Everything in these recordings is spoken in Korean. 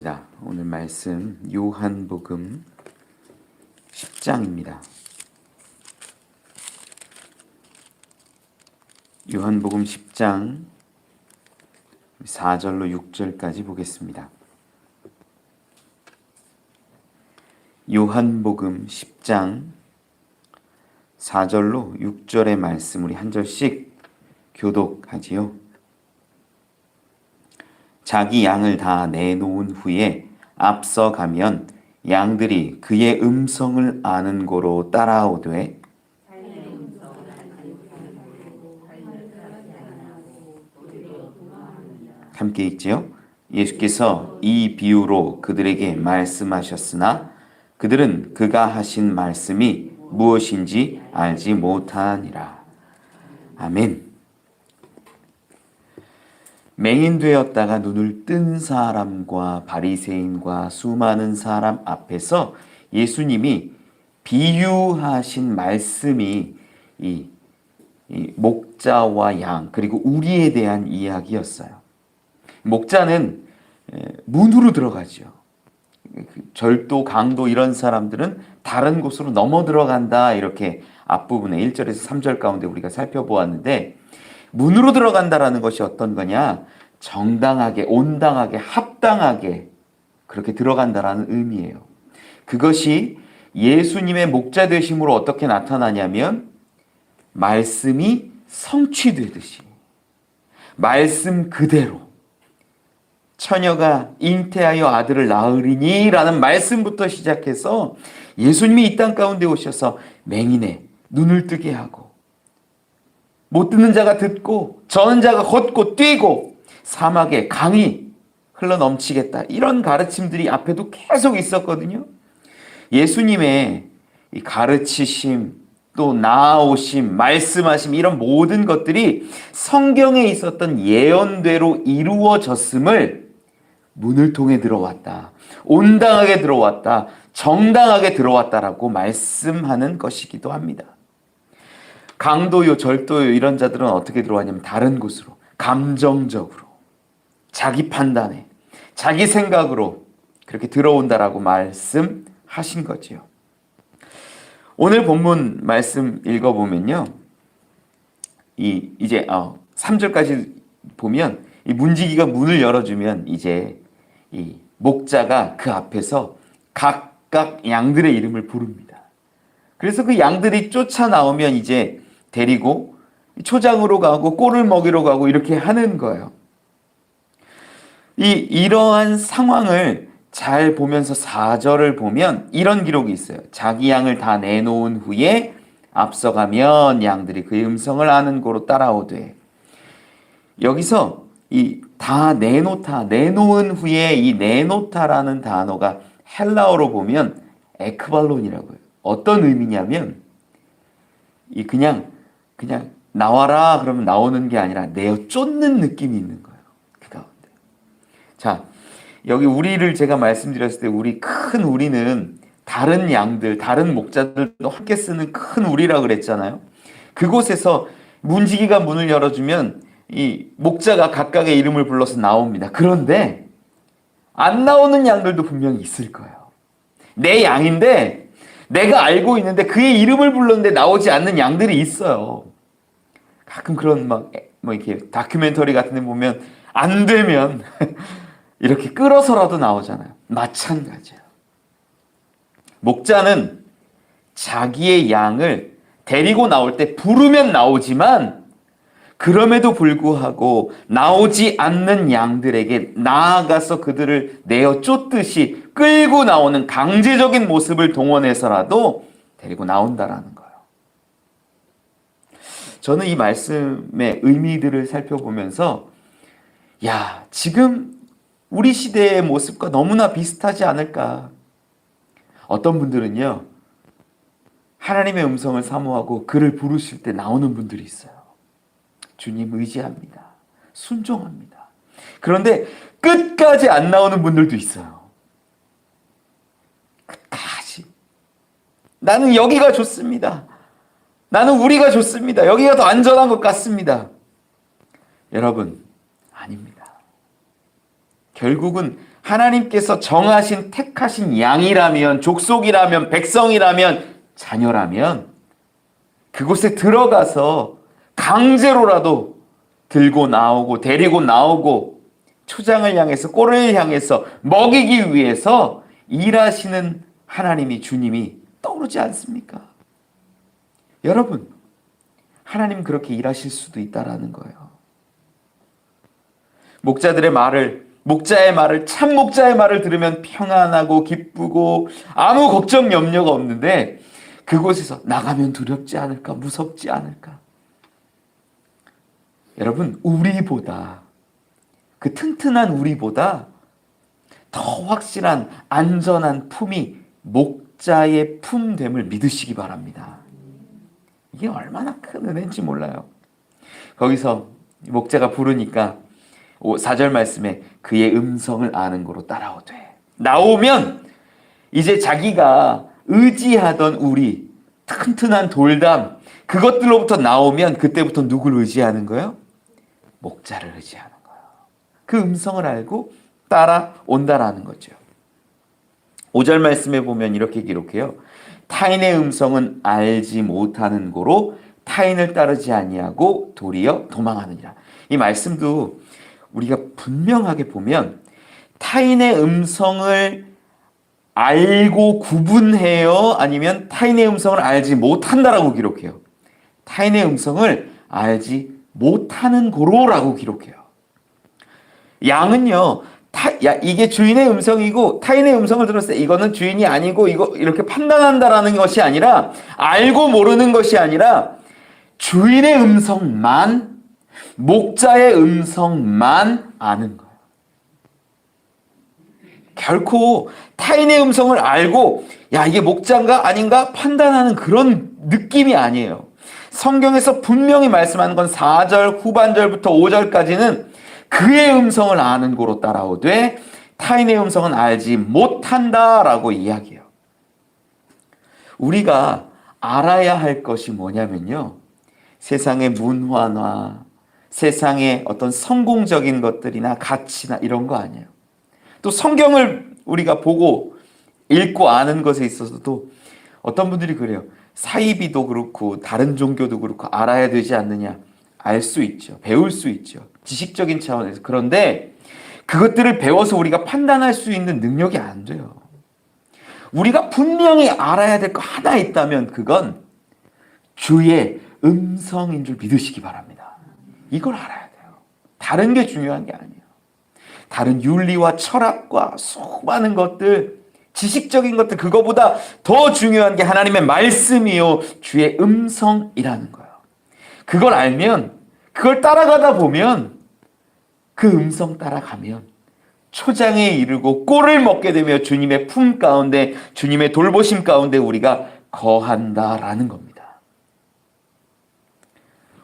읽겠습니다. 오늘 말씀 요한복음 10장입니다. 요한복음 10장 4절로 6절까지 보겠습니다. 요한복음 10장 4절로 6절의 말씀 우리 한 절씩 교독하지요. 자기 양을 다 내놓은 후에 앞서가면 양들이 그의 음성을 아는 고로 따라오되 함께 읽지요. 예수께서 이 비유로 그들에게 말씀하셨으나 그들은 그가 하신 말씀이 무엇인지 알지 못하니라. 아멘. 맹인되었다가 눈을 뜬 사람과 바리새인과 수많은 사람 앞에서 예수님이 비유하신 말씀이 이 목자와 양 그리고 우리에 대한 이야기였어요. 목자는 문으로 들어가죠. 절도, 강도 이런 사람들은 다른 곳으로 넘어 들어간다. 이렇게 앞부분에 1절에서 3절 가운데 우리가 살펴보았는데 문으로 들어간다라는 것이 어떤 거냐? 정당하게, 온당하게, 합당하게 그렇게 들어간다라는 의미예요. 그것이 예수님의 목자 되심으로 어떻게 나타나냐면 말씀이 성취되듯이 말씀 그대로 처녀가 잉태하여 아들을 낳으리니 라는 말씀부터 시작해서 예수님이 이 땅 가운데 오셔서 맹인의 눈을 뜨게 하고 못 듣는 자가 듣고 저는 자가 걷고 뛰고 사막에 강이 흘러넘치겠다. 이런 가르침들이 앞에도 계속 있었거든요. 예수님의 이 가르치심, 또 나아오심, 말씀하심 이런 모든 것들이 성경에 있었던 예언대로 이루어졌음을 문을 통해 들어왔다. 온당하게 들어왔다. 정당하게 들어왔다라고 말씀하는 것이기도 합니다. 강도요, 절도요 이런 자들은 어떻게 들어왔냐면 다른 곳으로 감정적으로 자기 판단에 자기 생각으로 그렇게 들어온다라고 말씀하신 거지요. 오늘 본문 말씀 읽어보면요. 이제 3절까지 보면 이 문지기가 문을 열어주면 이제 이 목자가 그 앞에서 각각 양들의 이름을 부릅니다. 그래서 그 양들이 쫓아 나오면 이제 데리고 초장으로 가고 꼴을 먹이러 가고 이렇게 하는 거예요. 이러한 상황을 잘 보면서 4절을 보면 이런 기록이 있어요. 자기 양을 다 내놓은 후에 앞서가면 양들이 그의 음성을 아는 고로 따라오되 여기서 이 다 내놓다, 내놓은 후에 이 내놓다라는 단어가 헬라어로 보면 에크발론이라고 해요. 어떤 의미냐면 이 그냥 나와라 그러면 나오는 게 아니라 내어 쫓는 느낌이 있는 거예요. 그 가운데. 자, 여기 우리를 제가 말씀드렸을 때 우리는 다른 양들, 다른 목자들도 함께 쓰는 큰 우리라 그랬잖아요. 그곳에서 문지기가 문을 열어주면 이 목자가 각각의 이름을 불러서 나옵니다. 그런데 안 나오는 양들도 분명히 있을 거예요. 내 양인데 내가 알고 있는데 그의 이름을 불렀는데 나오지 않는 양들이 있어요. 가끔 그런 이렇게 다큐멘터리 같은 데 보면 안 되면 이렇게 끌어서라도 나오잖아요. 마찬가지예요. 목자는 자기의 양을 데리고 나올 때 부르면 나오지만 그럼에도 불구하고 나오지 않는 양들에게 나아가서 그들을 내어 쫓듯이 끌고 나오는 강제적인 모습을 동원해서라도 데리고 나온다라는 거예요. 저는 이 말씀의 의미들을 살펴보면서 지금 우리 시대의 모습과 너무나 비슷하지 않을까. 어떤 분들은요. 하나님의 음성을 사모하고 그를 부르실 때 나오는 분들이 있어요. 주님 의지합니다. 순종합니다. 그런데 끝까지 안 나오는 분들도 있어요. 끝까지. 나는 여기가 좋습니다. 나는 우리가 좋습니다. 여기가 더 안전한 것 같습니다. 여러분, 아닙니다. 결국은 하나님께서 정하신 택하신 양이라면, 족속이라면, 백성이라면, 자녀라면 그곳에 들어가서 강제로라도 들고 나오고 데리고 나오고 초장을 향해서 꼴을 향해서 먹이기 위해서 일하시는 하나님이, 주님이 떠오르지 않습니까? 여러분, 하나님 그렇게 일하실 수도 있다라는 거예요. 목자의 말을, 참 목자의 말을 들으면 평안하고 기쁘고 아무 걱정 염려가 없는데 그곳에서 나가면 두렵지 않을까, 무섭지 않을까. 여러분, 우리보다, 그 튼튼한 우리보다 더 확실한 안전한 품이 목자의 품됨을 믿으시기 바랍니다. 이게 얼마나 큰 은혜인지 몰라요. 거기서 목자가 부르니까 4절 말씀에 그의 음성을 아는 거로 따라오되, 나오면 이제 자기가 의지하던 우리 튼튼한 돌담, 그것들로부터 나오면 그때부터 누굴 의지하는 거예요? 목자를 의지하는 거예요. 그 음성을 알고 따라온다라는 거죠. 5절 말씀에 보면 이렇게 기록해요. 타인의 음성은 알지 못하는 고로 타인을 따르지 아니하고 도리어 도망하느니라. 이 말씀도 우리가 분명하게 보면 타인의 음성을 알고 구분해요? 아니면 타인의 음성을 알지 못한다라고 기록해요? 타인의 음성을 알지 못하는 고로라고 기록해요. 양은요, 이게 주인의 음성이고 타인의 음성을 들었을 때 이거는 주인이 아니고 이거 이렇게 판단한다라는 것이 아니라, 알고 모르는 것이 아니라 주인의 음성만, 목자의 음성만 아는 거예요. 결코 타인의 음성을 알고 야, 이게 목자인가 아닌가 판단하는 그런 느낌이 아니에요. 성경에서 분명히 말씀하는 건 4절 후반절부터 5절까지는 그의 음성을 아는 고로 따라오되 타인의 음성은 알지 못한다라고 이야기해요. 우리가 알아야 할 것이 뭐냐면요, 세상의 문화나 세상의 어떤 성공적인 것들이나 가치나 이런 거 아니에요. 또 성경을 우리가 보고 읽고 아는 것에 있어서도 어떤 분들이 그래요. 사이비도 그렇고 다른 종교도 그렇고 알아야 되지 않느냐. 알 수 있죠. 배울 수 있죠. 지식적인 차원에서. 그런데 그것들을 배워서 우리가 판단할 수 있는 능력이 안 돼요. 우리가 분명히 알아야 될 거 하나 있다면 그건 주의 음성인 줄 믿으시기 바랍니다. 이걸 알아야 돼요. 다른 게 중요한 게 아니에요. 다른 윤리와 철학과 수많은 것들, 지식적인 것들, 그거보다 더 중요한 게 하나님의 말씀이요, 주의 음성이라는 거예요. 그걸 알면, 그걸 따라가다 보면, 그 음성 따라가면 초장에 이르고 꼴을 먹게 되며 주님의 품 가운데, 주님의 돌보심 가운데 우리가 거한다라는 겁니다.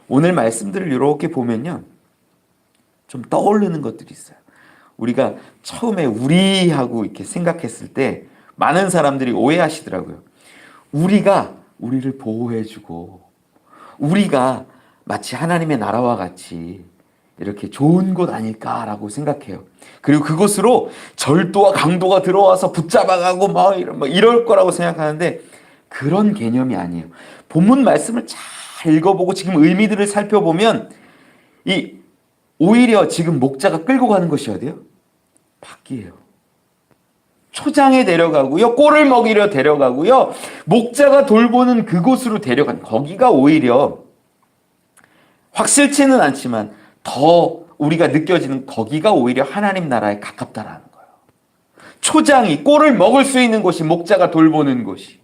오늘 말씀들을 이렇게 보면요, 좀 떠오르는 것들이 있어요. 우리가 처음에 우리하고 이렇게 생각했을 때 많은 사람들이 오해하시더라고요. 우리가 우리를 보호해주고 우리가 마치 하나님의 나라와 같이 이렇게 좋은 곳 아닐까라고 생각해요. 그리고 그곳으로 절도와 강도가 들어와서 붙잡아가고 막 이럴 거라고 생각하는데 그런 개념이 아니에요. 본문 말씀을 잘 읽어보고 지금 의미들을 살펴보면 오히려 지금 목자가 끌고 가는 것이 어디예요? 밖이에요. 초장에 데려가고요. 꼴을 먹이려 데려가고요. 목자가 돌보는 그곳으로 데려간, 거기가 오히려 확실치는 않지만 더 우리가 느껴지는 거기가 오히려 하나님 나라에 가깝다라는 거예요. 초장이 꼴을 먹을 수 있는 곳이 목자가 돌보는 곳이.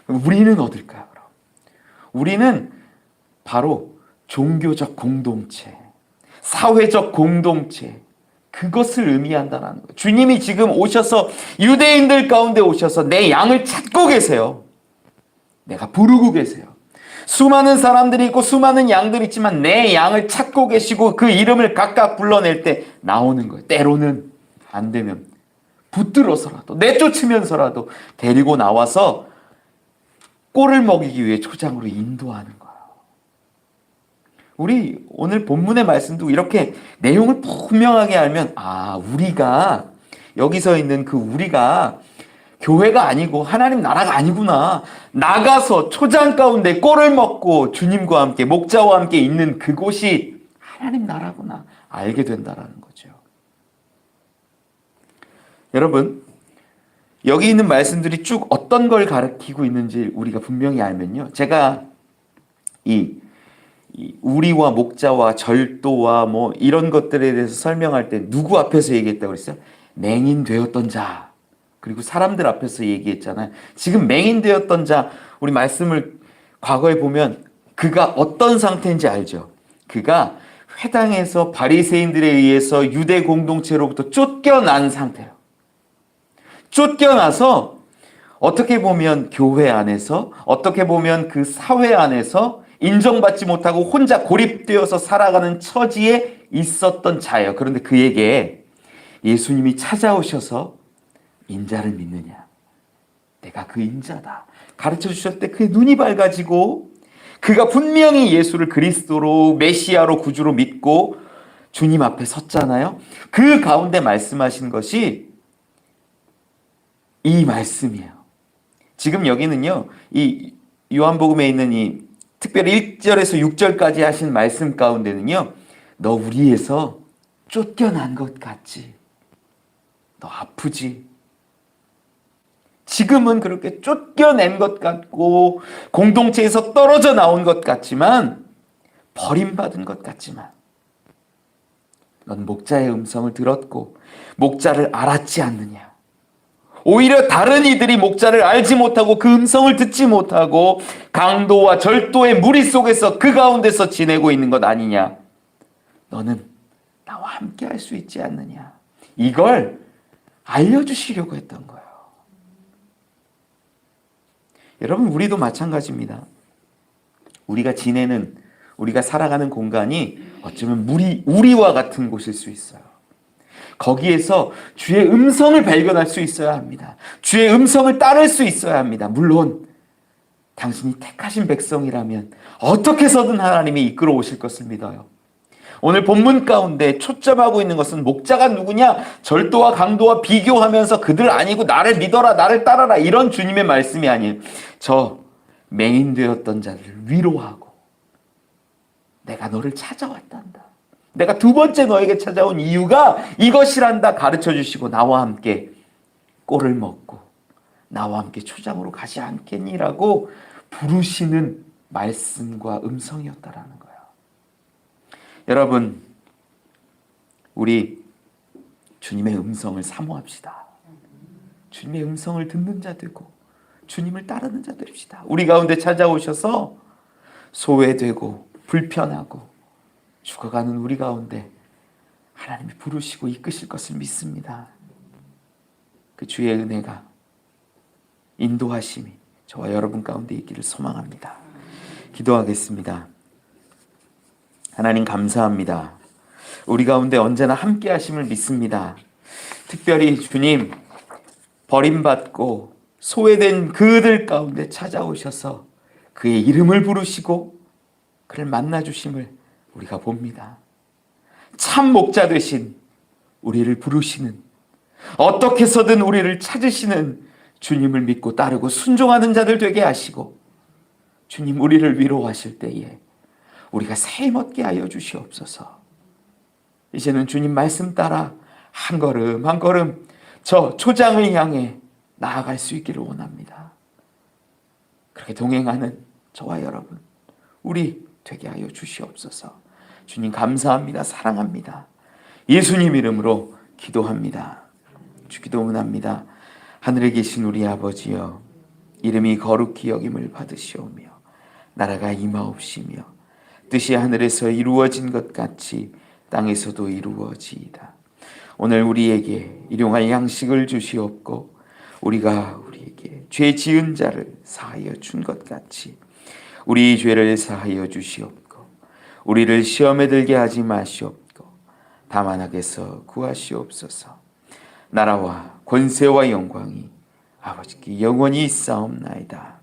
우리는 어딜까요? 그럼? 우리는 바로 종교적 공동체, 사회적 공동체, 그것을 의미한다는 거예요. 주님이 지금 오셔서 유대인들 가운데 오셔서 내 양을 찾고 계세요. 내가 부르고 계세요. 수많은 사람들이 있고 수많은 양들이 있지만 내 양을 찾고 계시고 그 이름을 각각 불러낼 때 나오는 거예요. 때로는 안 되면 붙들어서라도 내쫓으면서라도 데리고 나와서 꼴을 먹이기 위해 초장으로 인도하는 거예요. 우리 오늘 본문의 말씀도 이렇게 내용을 분명하게 알면 우리가 여기서 있는 그 우리가 교회가 아니고 하나님 나라가 아니구나. 나가서 초장 가운데 꼴을 먹고 주님과 함께 목자와 함께 있는 그곳이 하나님 나라구나 알게 된다라는 거죠. 여러분, 여기 있는 말씀들이 쭉 어떤 걸 가리키고 있는지 우리가 분명히 알면요. 제가 이 우리와 목자와 절도와 뭐 이런 것들에 대해서 설명할 때 누구 앞에서 얘기했다고 그랬어요? 맹인되었던 자. 그리고 사람들 앞에서 얘기했잖아요. 지금 맹인되었던 자, 우리 말씀을 과거에 보면 그가 어떤 상태인지 알죠? 그가 회당에서 바리새인들에 의해서 유대 공동체로부터 쫓겨난 상태예요. 쫓겨나서 어떻게 보면 교회 안에서, 어떻게 보면 그 사회 안에서 인정받지 못하고 혼자 고립되어서 살아가는 처지에 있었던 자예요. 그런데 그에게 예수님이 찾아오셔서 인자를 믿느냐? 내가 그 인자다. 가르쳐 주셨을 때 그의 눈이 밝아지고 그가 분명히 예수를 그리스도로 메시아로 구주로 믿고 주님 앞에 섰잖아요. 그 가운데 말씀하신 것이 이 말씀이에요. 지금 여기는요, 이 요한복음에 있는 이 특별히 1절에서 6절까지 하신 말씀 가운데는요, 너 우리에서 쫓겨난 것 같지? 너 아프지? 지금은 그렇게 쫓겨낸 것 같고 공동체에서 떨어져 나온 것 같지만 버림받은 것 같지만 넌 목자의 음성을 들었고 목자를 알았지 않느냐? 오히려 다른 이들이 목자를 알지 못하고 그 음성을 듣지 못하고 강도와 절도의 무리 속에서 그 가운데서 지내고 있는 것 아니냐? 너는 나와 함께 할 수 있지 않느냐? 이걸 알려주시려고 했던 거예요. 여러분, 우리도 마찬가지입니다. 우리가 지내는, 우리가 살아가는 공간이 어쩌면 우리와 같은 곳일 수 있어요. 거기에서 주의 음성을 발견할 수 있어야 합니다. 주의 음성을 따를 수 있어야 합니다. 물론 당신이 택하신 백성이라면 어떻게 해서든 하나님이 이끌어 오실 것을 믿어요. 오늘 본문 가운데 초점하고 있는 것은 목자가 누구냐? 절도와 강도와 비교하면서 그들 아니고 나를 믿어라, 나를 따라라, 이런 주님의 말씀이 아니에요. 저 맹인되었던 자를 위로하고 내가 너를 찾아왔단다. 내가 두 번째 너에게 찾아온 이유가 이것이란다 가르쳐 주시고 나와 함께 꼴을 먹고 나와 함께 초장으로 가지 않겠니라고 부르시는 말씀과 음성이었다라는 거예요. 여러분, 우리 주님의 음성을 사모합시다. 주님의 음성을 듣는 자 되고 주님을 따르는 자 됩시다. 우리 가운데 찾아오셔서 소외되고 불편하고 죽어가는 우리 가운데 하나님이 부르시고 이끄실 것을 믿습니다. 그 주의 은혜가, 인도하심이 저와 여러분 가운데 있기를 소망합니다. 기도하겠습니다. 하나님 감사합니다. 우리 가운데 언제나 함께 하심을 믿습니다. 특별히 주님, 버림받고 소외된 그들 가운데 찾아오셔서 그의 이름을 부르시고 그를 만나주심을 우리가 봅니다. 참 목자 되신 우리를 부르시는, 어떻게 해서든 우리를 찾으시는 주님을 믿고 따르고 순종하는 자들 되게 하시고 주님 우리를 위로하실 때에 우리가 세임 얻게 하여 주시옵소서. 이제는 주님 말씀 따라 한 걸음 한 걸음 저 초장을 향해 나아갈 수 있기를 원합니다. 그렇게 동행하는 저와 여러분 우리 되게 하여 주시옵소서. 주님 감사합니다. 사랑합니다. 예수님 이름으로 기도합니다. 주 기도 원합니다. 하늘에 계신 우리 아버지여, 이름이 거룩히 여김을 받으시오며 나라가 임하옵시며 뜻이 하늘에서 이루어진 것 같이 땅에서도 이루어지이다. 오늘 우리에게 일용할 양식을 주시옵고 우리가 우리에게 죄 지은 자를 사하여 준 것 같이 우리 죄를 사하여 주시옵고 우리를 시험에 들게 하지 마시옵고 다만 악에서 구하시옵소서. 나라와 권세와 영광이 아버지께 영원히 있사옵나이다.